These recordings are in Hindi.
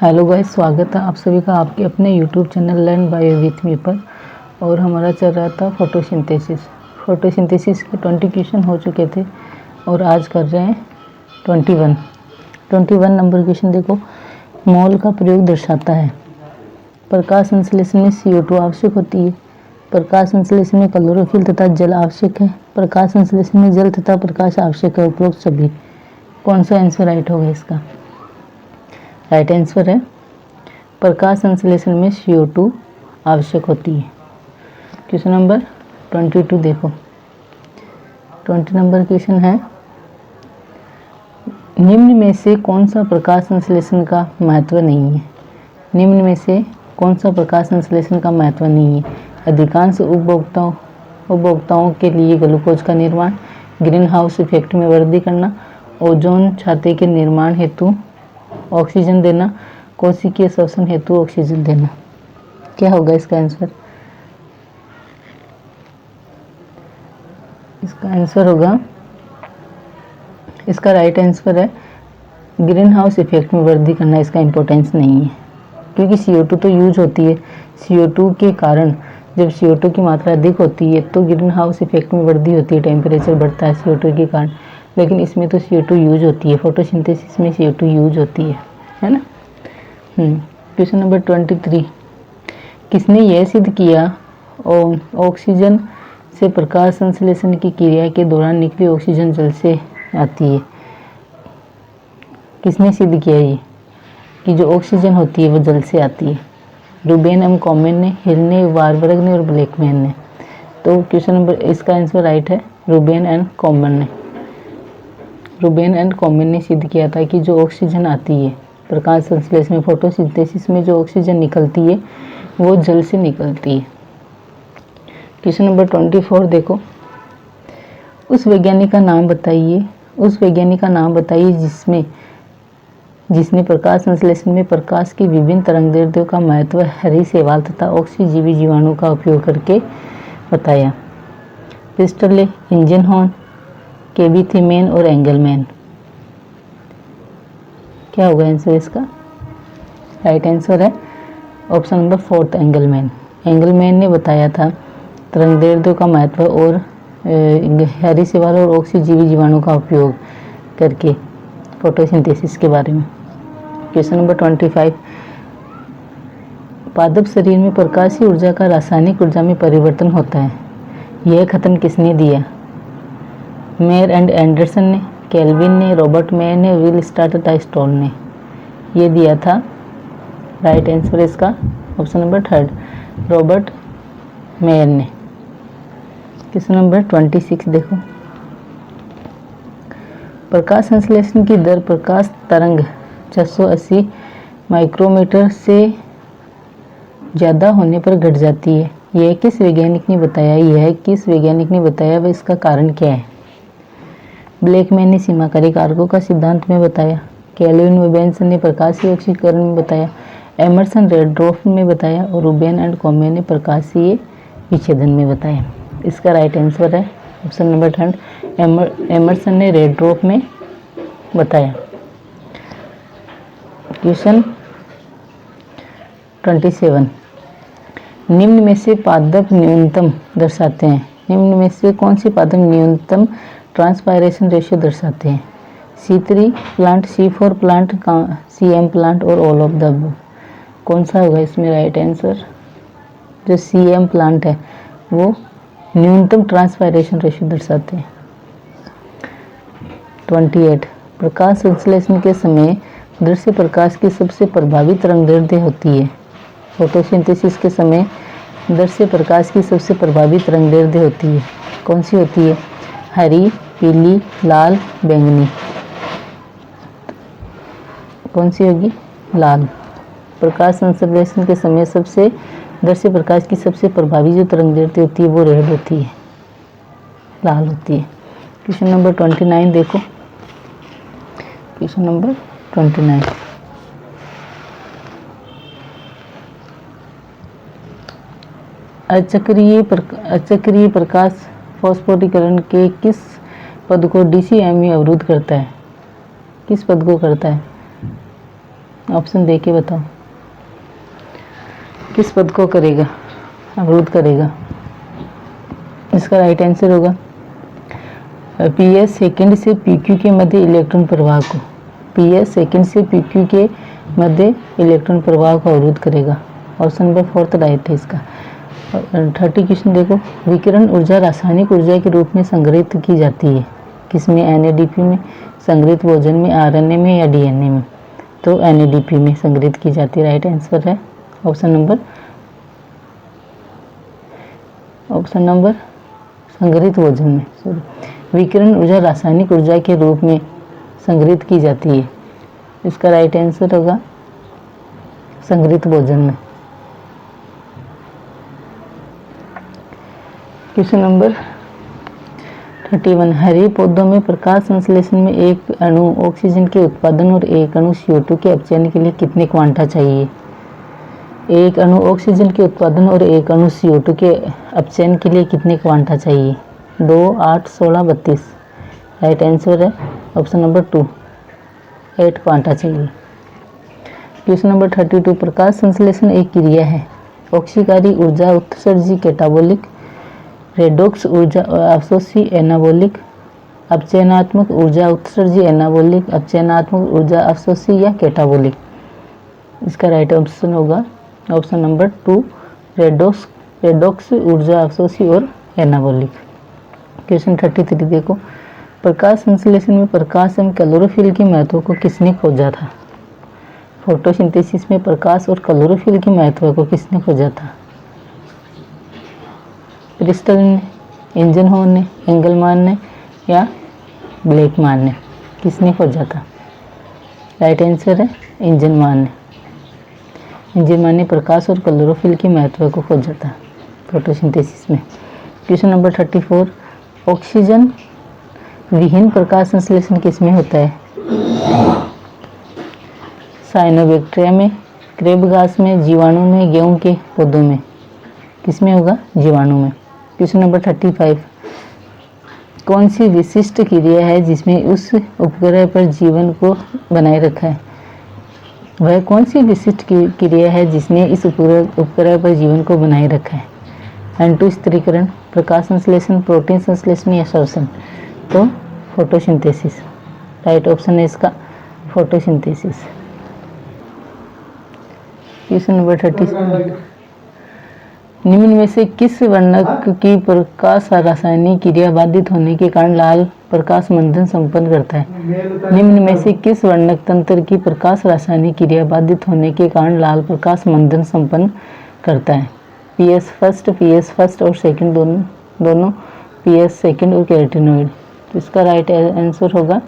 हेलो गाइस, स्वागत है आप सभी का आपके अपने YouTube channel learn bio with me पर। और हमारा चल रहा था फोटोसिंथेसिस के 20 क्वेश्चन हो चुके थे और आज कर रहे हैं 21 नंबर क्वेश्चन। देखो, मोल का प्रयोग दर्शाता है। प्रकाश संश्लेषण में CO2 आवश्यक होती है। प्रकाश संश्लेषण में क्लोरोफिल तथा जल आवश्यक है। प्रकाश संश्लेषण में जल तथा प्रकाश आवश्यक है। उपरोक्त सभी, कौन सा आंसर राइट होगा इसका? राइट आंसर है प्रकाश संश्लेषण में CO2 आवश्यक होती है। क्वेश्चन नंबर 22 देखो, 20 नंबर क्वेश्चन है, निम्न में से कौन सा प्रकाश संश्लेषण का महत्व नहीं है? निम्न में से कौन सा प्रकाश संश्लेषण का महत्व नहीं है? अधिकांश उपभोक्ताओं के लिए ग्लूकोज का निर्माण, ग्रीन हाउस इफेक्ट में वृद्धि करना, ओजोन छाते के निर्माण हेतु ऑक्सीजन देना, कोशिकीय श्वसन हेतु ऑक्सीजन देना। क्या होगा इसका आंसर? इसका आंसर होगा, इसका राइट आंसर है ग्रीन हाउस इफेक्ट में वृद्धि करना। इसका इंपॉर्टेंस नहीं है क्योंकि CO2 तो यूज होती है। CO2 के कारण जब CO2 की मात्रा अधिक होती है तो ग्रीन हाउस इफेक्ट में वृद्धि होती है, टेम्परेचर बढ़ता है CO2 के कारण। लेकिन इसमें तो CO2 यूज होती है, फोटोसिंथेसिस में CO2 यूज होती है ना। क्वेश्चन नंबर 23, किसने यह सिद्ध किया ऑक्सीजन से प्रकाश संश्लेषण की क्रिया के दौरान निकली ऑक्सीजन जल से आती है? किसने सिद्ध किया ये कि जो ऑक्सीजन होती है वो जल से आती है? रूबेन एम कॉमेन ने, हिल ने, वारबर्ग ने और ब्लैकमैन ने। तो क्वेश्चन नंबर, इसका आंसर राइट है रूबेन एंड कॉमेन ने। रूबेन एंड कॉमेन ने सिद्ध किया था कि जो ऑक्सीजन आती है प्रकाश संश्लेषण में, फोटोसिंथेसिस में जो ऑक्सीजन निकलती है वो जल से निकलती है। क्वेश्चन नंबर 24 देखो, उस वैज्ञानिक का नाम बताइए जिसने प्रकाश संश्लेषण में प्रकाश की विभिन्न तरंगदैर्ध्यों का महत्व हरी शैवाल तथा ऑक्सीजीवी जीवाणु का उपयोग करके बताया। प्रिस्टले, इंजनहॉर्न, केबी थीमेन और एंगलमैन। क्या होगा आंसर इसका? राइट आंसर है ऑप्शन नंबर 4 एंगलमैन। एंगलमैन ने बताया था तरंगदैर्ध्यों का महत्व और हरी शैवाल और ऑक्सीजीवी जीवाणु का उपयोग करके फोटोसिंथेसिस के बारे में। क्वेश्चन नंबर 25, पादप शरीर में प्रकाशीय ऊर्जा का रासायनिक ऊर्जा में परिवर्तन होता है। यह कथन किसने दिया? मेयर एंड एंडरसन ने, केल्विन ने, रॉबर्ट मेयर ने, विल स्टार्ट तथा स्टोल ने। ये दिया था राइट आंसर इसका ऑप्शन नंबर 3 रॉबर्ट मेयर ने। क्वेश्चन नंबर 26 देखो, प्रकाश संश्लेषण की दर प्रकाश तरंग 680 माइक्रोमीटर से ज़्यादा होने पर घट जाती है। यह किस वैज्ञानिक ने बताया? वह इसका कारण क्या है? ब्लैकमैन ने सीमाकारी कारकों का सिद्धांत में बताया। केल्विन व बेंसन ने प्रकाशीय ऑक्सीकरण में बताया। एमर्सन रेडरॉफ में बताया और रूबेन एंड कॉमेन ने प्रकाशीय विच्छेदन में बताया। इसका राइट आंसर है ऑप्शन नंबर 3 एमर्सन ने रेडरॉफ में बताया। क्वेश्चन 27, निम्न में से पादप न्यूनतम दर्शाते हैं। निम्न में से कौन सी पादप न्यूनतम ट्रांसपायरेशन रेशियो दर्शाते हैं? C3 plant, C4 plant, CM plant और ऑल ऑफ द अबव। कौन सा होगा इसमें राइट आंसर? जो CM प्लांट है वो न्यूनतम ट्रांसपायरेशन रेशियो दर्शाते हैं। 28, प्रकाश संश्लेषण के समय दृश्य प्रकाश की सबसे प्रभावी तरंगदैर्ध्य होती है। फोटोसिंथेसिस के समय दृश्य प्रकाश की सबसे प्रभावी तरंगदैर्ध्य होती है। कौन सी होती है? हरी, पीली, लाल, बैंगनी। कौन सी होगी? लाल। प्रकाश संश्लेषण के समय दृश्य प्रकाश की सबसे प्रभावी जो तरंगदैर्ध्य होती है वो रेड होती है, लाल होती है। क्वेश्चन नंबर 29 देखो, क्वेश्चन नंबर 29, अचक्रीय प्रकाश फास्फोरीकरण के किस पद को DCME अवरुद्ध करता है? किस पद को करता है? ऑप्शन दे के बताओ, किस पद को करेगा, अवरुद्ध करेगा। इसका राइट आंसर होगा पीएस सेकंड से पीक्यू के मध्य इलेक्ट्रॉन प्रवाह को, पीएस सेकंड से पीक्यू के मध्य इलेक्ट्रॉन प्रवाह को अवरुद्ध करेगा। ऑप्शन नंबर 4 राइट है इसका। 30 क्वेश्चन देखो, विकिरण ऊर्जा रासायनिक ऊर्जा के रूप में संग्रहित की जाती है, किसमें, एनएडीपी में, संग्रहित भोजन में, आरएनए में या डीएनए में। तो एनएडीपी में संग्रहित की जाती है, राइट आंसर है ऑप्शन नंबर संग्रहित भोजन में, सॉरी। विकिरण ऊर्जा रासायनिक ऊर्जा के रूप में संग्रहित की जाती है, इसका राइट आंसर होगा संग्रहित भोजन में। क्वेश्चन नंबर 31, हरे पौधों में प्रकाश संश्लेषण में एक अणु ऑक्सीजन के उत्पादन और एक अणु CO2 के अपचयन के लिए कितने क्वांटा चाहिए। एक अणु ऑक्सीजन के उत्पादन और एक अणु CO2 के अपचयन के लिए कितने क्वांटा चाहिए। 2, 8, 16, 32। राइट आंसर है ऑप्शन नंबर 2, 8 क्वांटा चाहिए। क्वेश्चन नंबर 32, प्रकाश संश्लेषण एक क्रिया है, ऑक्सीकारी ऊर्जा उत्सर्जी कैटाबोलिक, रेडॉक्स ऊर्जा अवशोषी एनाबोलिक, अपचयनात्मक ऊर्जा उत्सर्जी एनाबोलिक, अपचयनात्मक ऊर्जा अवशोषी या कैटाबोलिक। इसका राइट ऑप्शन होगा ऑप्शन नंबर 2, रेडॉक्स ऊर्जा अवशोषी और एनाबोलिक। क्वेश्चन 33 देखो, प्रकाश संश्लेषण में प्रकाश एवं क्लोरोफिल के महत्व को किसने खोजा था। फोटोसिंथेसिस में प्रकाश और क्लोरोफिल के महत्व को किसने खोजा था। ब्रिस्टल ने, एंजनहोर्न ने, एंगलमान ने या ब्लैकमान ने, किसने खोजा था। राइट आंसर है एंजनमान ने। एंजनमान ने प्रकाश और क्लोरोफिल के महत्व को खोजा था फोटोसिंथेसिस में। क्वेश्चन नंबर 34, ऑक्सीजन विहीन प्रकाश संश्लेषण किसमें होता है। साइनोबैक्टीरिया में, क्रेब घास में, जीवाणु में, गेहूं के पौधों में, किसमें होगा, जीवाणु में। क्वेश्चन नंबर 35, कौन सी विशिष्ट क्रिया है जिसमें उस उपग्रह पर जीवन को बनाए रखा है। वह कौन सी विशिष्ट क्रिया है जिसने इस उपग्रह पर जीवन को बनाए रखा है। N2 स्थिरीकरण, प्रकाश संश्लेषण, प्रोटीन संश्लेषण या श्वसन। तो फोटोसिंथेसिस, राइट ऑप्शन है इसका फोटोसिंथेसिस। क्वेश्चन नंबर 30, निम्न में से किस वर्णक की प्रकाश रासायनिक क्रिया बाधित होने के कारण लाल प्रकाश मंदन संपन्न करता है। निम्न में से किस वर्णक तंत्र की प्रकाश रासायनिक क्रिया बाधित होने के कारण लाल प्रकाश मंदन संपन्न करता है। PS फर्स्ट और सेकंड दोनों PS सेकंड और कैरोटीनॉइड। तो इसका राइट आंसर होगा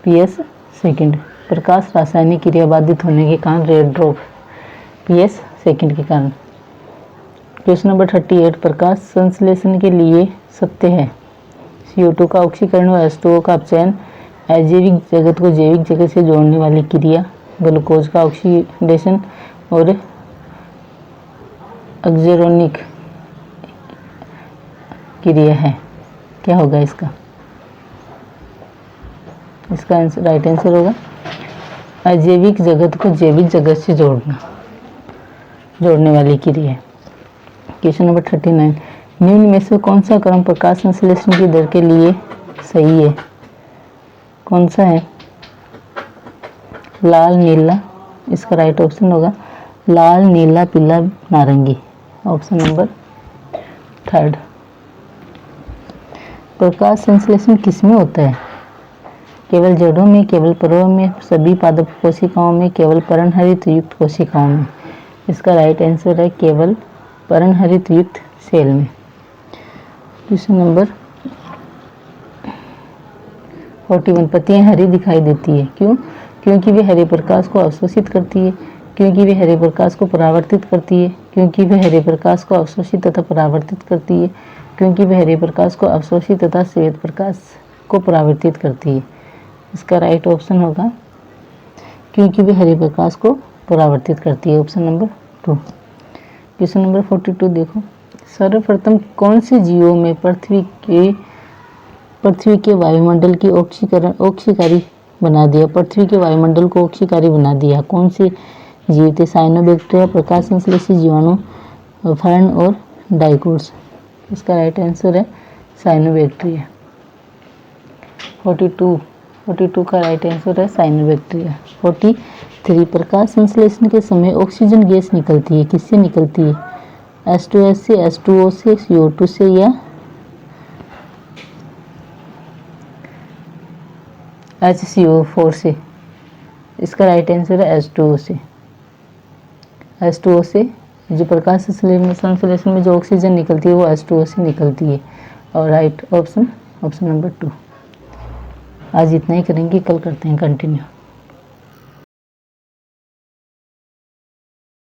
PS सेकंड, प्रकाश रासायनिक क्रिया बाधित होने के कारण रेड ड्रॉप PS सेकंड के कारण। क्वेश्चन नंबर 38, प्रकाश संश्लेषण के लिए सत्य है CO2 का ऑक्सीकरण व H2O का अपचयन, अजैविक जगत को जैविक जगत से जोड़ने वाली क्रिया, ग्लूकोज का ऑक्सीडेशन और एक्सेरोनिक क्रिया है। क्या होगा इसका आंसर, राइट आंसर होगा अजैविक जगत को जैविक जगत से जोड़ने वाली क्रिया है। क्वेश्चन नंबर 39, निम्न में से कौन सा क्रम प्रकाश संश्लेषण की दर के लिए सही है। कौन सा है, लाल, नीला। इसका राइट ऑप्शन होगा लाल, नीला, पीला, नारंगी। Option number 3। प्रकाश संश्लेषण किसमें होता है। केवल जड़ों में, केवल पर्वों में, सभी पादप कोशिकाओं में, केवल पर्णहरित युक्त कोशिकाओं में। इसका राइट आंसर है केवल पर्णहरित युक्त सेल में। क्वेश्चन नंबर 41, पत्तियां हरी दिखाई देती है, क्यों। क्योंकि वे हरे प्रकाश को अवशोषित करती है, क्योंकि वे हरे प्रकाश को परावर्तित करती है, क्योंकि वे हरे प्रकाश को अवशोषित तथा परावर्तित करती है, क्योंकि वे हरे प्रकाश को अवशोषित तथा श्वेत प्रकाश को परावर्तित करती है। इसका राइट ऑप्शन होगा क्योंकि वे हरे प्रकाश को परावर्तित करती है, ऑप्शन नंबर 2। क्वेश्चन नंबर 42 देखो, सर्वप्रथम कौन से जीवों में पृथ्वी के वायुमंडल की ऑक्सीकारी बना दिया। पृथ्वी के वायुमंडल को ऑक्सीकारी बना दिया। कौन से जीव थे? साइनोबैक्टीरिया, प्रकाश संश्लेषी जीवाणु, फर्न और डाइकोट्स। इसका राइट आंसर है साइनोबैक्टीरिया। 42 का राइट आंसर है साइनोबैक्टीरिया। 43 प्रकाश संश्लेषण के समय ऑक्सीजन गैस निकलती है, किससे निकलती है? H2S से, H2O से, CO2 से या HCO4 से। इसका राइट आंसर है H2O से। H2O से जो प्रकाश संश्लेषण में जो ऑक्सीजन निकलती है वो H2O से निकलती है। और राइट ऑप्शन नंबर 2। आज इतना ही करेंगे, कल करते हैं कंटिन्यू।